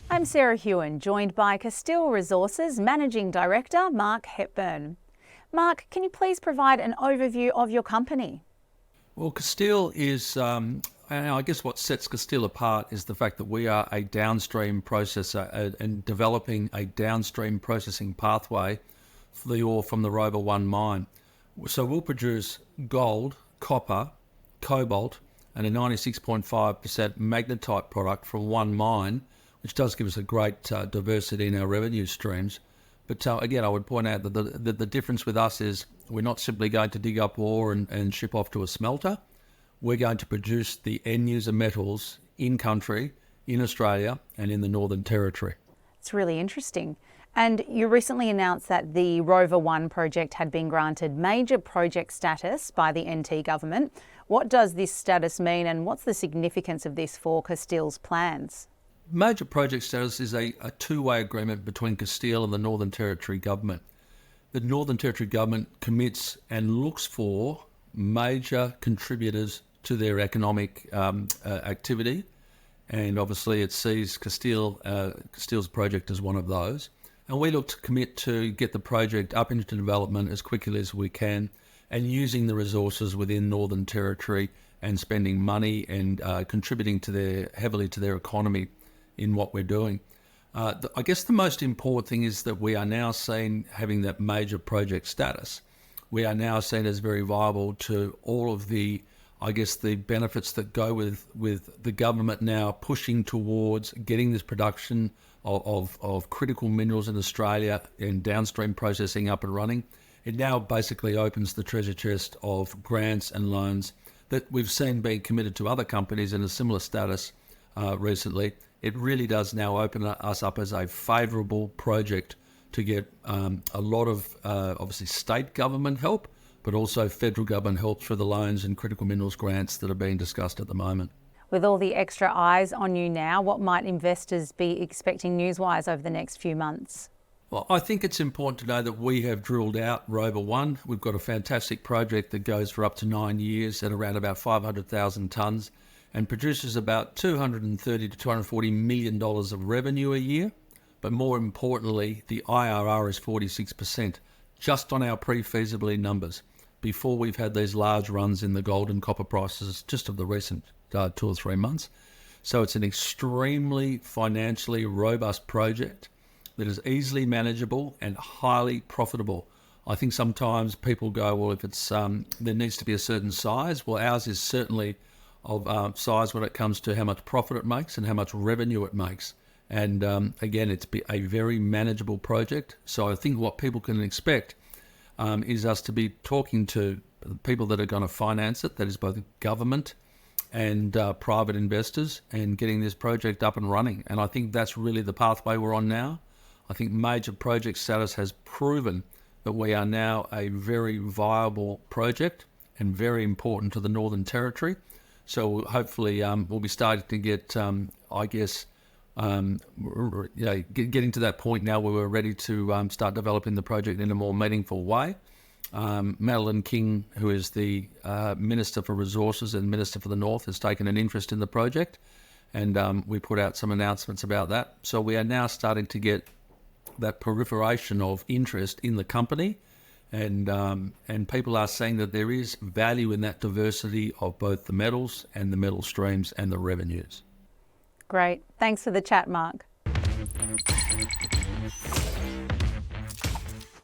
I'm Sarah Hewen, joined by Castile Resources Managing Director Mark Hepburn. Mark, can you please provide an overview of your company? Well, Castile is, and I guess what sets Castile apart is the fact that we are a downstream processor and developing a downstream processing pathway for the ore from the Rover 1 mine. So we'll produce gold, copper, cobalt, and a 96.5% magnetite product from one mine, which does give us a great diversity in our revenue streams. But again, I would point out that the difference with us is we're not simply going to dig up ore and ship off to a smelter. We're going to produce the end user metals in country, in Australia, and in the Northern Territory. It's really interesting. And you recently announced that the Rover 1 project had been granted major project status by the NT government. What does this status mean, and what's the significance of this for Castile's plans? Major project status is a two-way agreement between Castile and the Northern Territory government. The Northern Territory government commits and looks for major contributors to their economic activity, and obviously it sees Castile's project as one of those. And we look to commit to get the project up into development as quickly as we can, and using the resources within Northern Territory and spending money and contributing heavily to their economy in what we're doing. I guess the most important thing is that we are now seen having that major project status. We are now seen as very viable to all of the benefits that go with the government now pushing towards getting this production of critical minerals in Australia and downstream processing up and running. It now basically opens the treasure chest of grants and loans that we've seen being committed to other companies in a similar status recently. It really does now open us up as a favourable project to get a lot of obviously state government help, but also federal government help for the loans and critical minerals grants that are being discussed at the moment. With all the extra eyes on you now, what might investors be expecting news-wise over the next few months? Well, I think it's important to know that we have drilled out Rover 1. We've got a fantastic project that goes for up to 9 years at around about 500,000 tonnes and produces about $230 to $240 million of revenue a year. But more importantly, the IRR is 46%, just on our pre-feasibility numbers, before we've had these large runs in the gold and copper prices just of the recent 2 or 3 months. So it's an extremely financially robust project that is easily manageable and highly profitable. I think sometimes people go, well, if it's there needs to be a certain size. Well, ours is certainly of size when it comes to how much profit it makes and how much revenue it makes. And again, it's a very manageable project. So I think what people can expect is us to be talking to people that are going to finance it, that is both government and private investors, and getting this project up and running. And I think that's really the pathway we're on now. I think major project status has proven that we are now a very viable project and very important to the Northern Territory. So hopefully we'll be starting to get, getting to that point now where we're ready to start developing the project in a more meaningful way. Madeleine King, who is the Minister for Resources and Minister for the North, has taken an interest in the project, and we put out some announcements about that. So we are now starting to get that proliferation of interest in the company, and people are saying that there is value in that diversity of both the metals and the metal streams and the revenues. Great. Thanks for the chat, Mark.